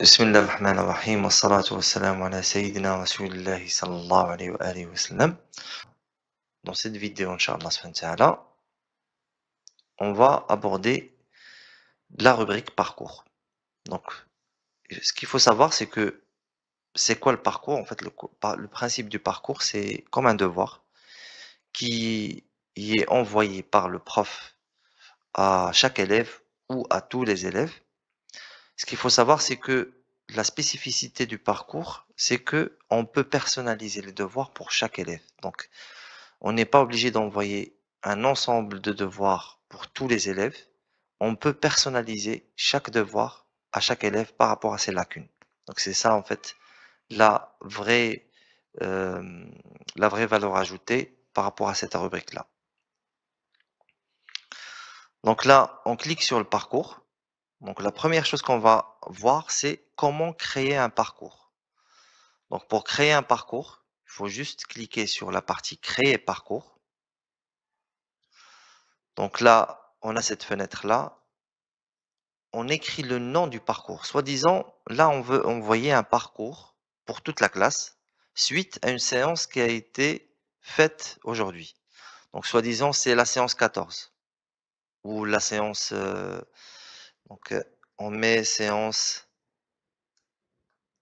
بسم الله الرحمن الرحيم والصلاة والسلام على سيدنا رسول الله صلى الله عليه وآله وسلم. Dans cette vidéo, Inch'Allah subhanahu wa ta'ala, on va aborder la rubrique parcours. Donc, ce qu'il faut savoir, c'est que c'est quoi le parcours? En fait, le principe du parcours, c'est comme un devoir qui y est envoyé par le prof à chaque élève ou à tous les élèves. Ce qu'il faut savoir, c'est que la spécificité du parcours, c'est que on peut personnaliser les devoirs pour chaque élève. Donc, on n'est pas obligé d'envoyer un ensemble de devoirs pour tous les élèves. On peut personnaliser chaque devoir à chaque élève par rapport à ses lacunes. Donc, c'est ça, en fait, la vraie, euh, la vraie valeur ajoutée par rapport à cette rubrique-là. Donc là, on clique sur le parcours. Donc, la première chose qu'on va voir, c'est comment créer un parcours. Donc, pour créer un parcours, il faut juste cliquer sur la partie Créer parcours. Donc là, on a cette fenêtre-là. On écrit le nom du parcours. Soi-disant, là, on veut envoyer un parcours pour toute la classe suite à une séance qui a été faite aujourd'hui. Donc, soi-disant, c'est la séance 14 ou la séance. Donc, on met séance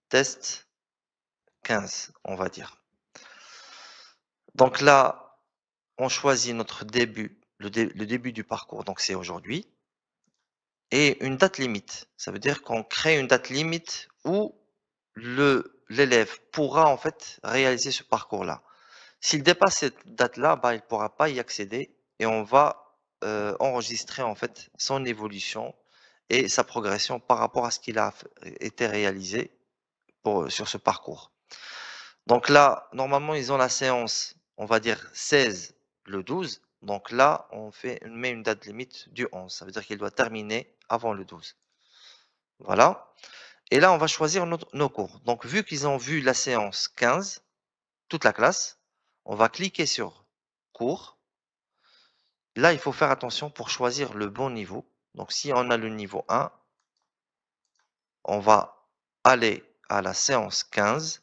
test 15, on va dire. Donc là, on choisit notre début, le début du parcours, donc c'est aujourd'hui, et une date limite. Ça veut dire qu'on crée une date limite où l'élève pourra en fait réaliser ce parcours-là. S'il dépasse cette date-là, bah, il ne pourra pas y accéder et on va enregistrer en fait son évolution et sa progression par rapport à ce qu'il a été réalisé sur ce parcours. Donc là, normalement, ils ont la séance, on va dire 16 le 12. Donc là, on met une date limite du 11. Ça veut dire qu'il doit terminer avant le 12. Voilà. Et là, on va choisir nos cours. Donc, vu qu'ils ont vu la séance 15, toute la classe, on va cliquer sur cours. Là, il faut faire attention pour choisir le bon niveau. Donc, si on a le niveau 1, on va aller à la séance 15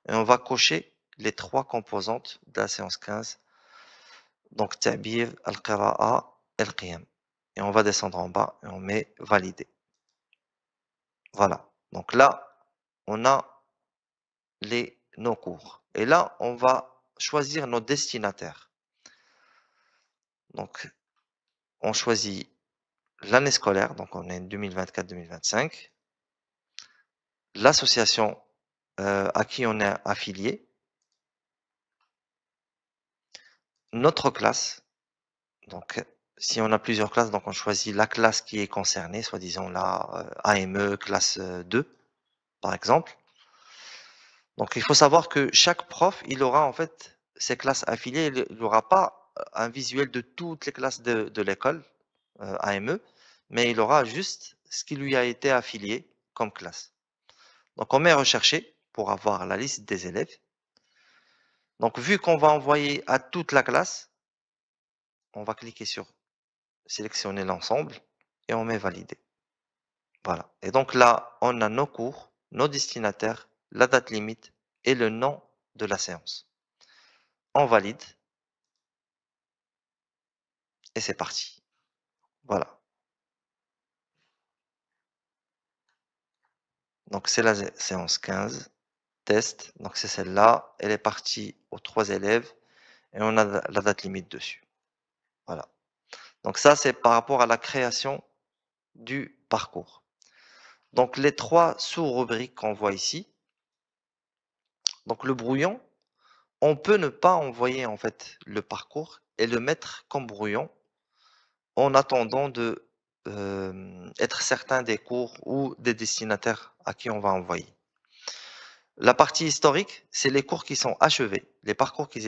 et on va cocher les trois composantes de la séance 15. Donc, Ta'bir, Al-Qira'a, Al-Qiyam. Et on va descendre en bas et on met valider. Voilà. Donc là, on a nos cours. Et là, on va choisir nos destinataires. Donc, on choisit l'année scolaire, donc on est 2024-2025, l'association à qui on est affilié, notre classe. Donc, si on a plusieurs classes, donc on choisit la classe qui est concernée, soi-disant la AME classe 2, par exemple. Donc, il faut savoir que chaque prof, il aura en fait ses classes affiliées. Il n'aura pas un visuel de toutes les classes de l'école AME, mais il aura juste ce qui lui a été affilié comme classe. Donc, on met rechercher pour avoir la liste des élèves. Donc, vu qu'on va envoyer à toute la classe, on va cliquer sur sélectionner l'ensemble et on met valider. Voilà. Et donc là, on a nos cours, nos destinataires, la date limite et le nom de la séance. On valide et c'est parti. Voilà. Donc c'est la séance 15, test. Donc c'est celle-là. Elle est partie aux 3 élèves et on a la date limite dessus. Voilà. Donc ça, c'est par rapport à la création du parcours. Donc les 3 sous-rubriques qu'on voit ici. Donc le brouillon, on peut ne pas envoyer en fait le parcours et le mettre comme brouillon en attendant de être certain des cours ou des destinataires à qui on va envoyer. La partie historique, c'est les cours qui sont achevés, les parcours qui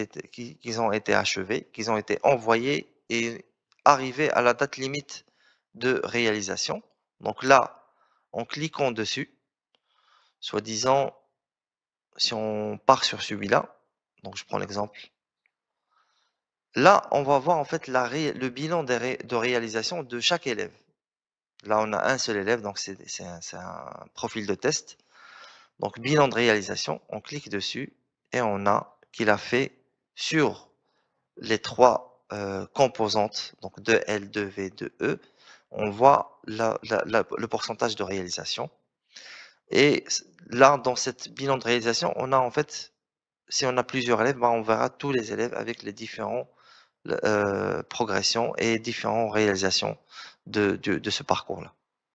ont été achevés, qui ont été envoyés et arrivés à la date limite de réalisation. Donc là, en cliquant dessus, soi-disant, si on part sur celui-là, donc je prends l'exemple. Là, on va voir en fait le bilan de réalisation de chaque élève. Là, on a un seul élève, donc c'est un profil de test. Donc, bilan de réalisation, on clique dessus et on a qu'il a fait sur les trois composantes, donc 2L, 2V, 2E, on voit le pourcentage de réalisation. Et là, dans cette bilan de réalisation, on a en fait, si on a plusieurs élèves, ben, on verra tous les élèves avec les différents progressions et différentes réalisations de ce parcours-là.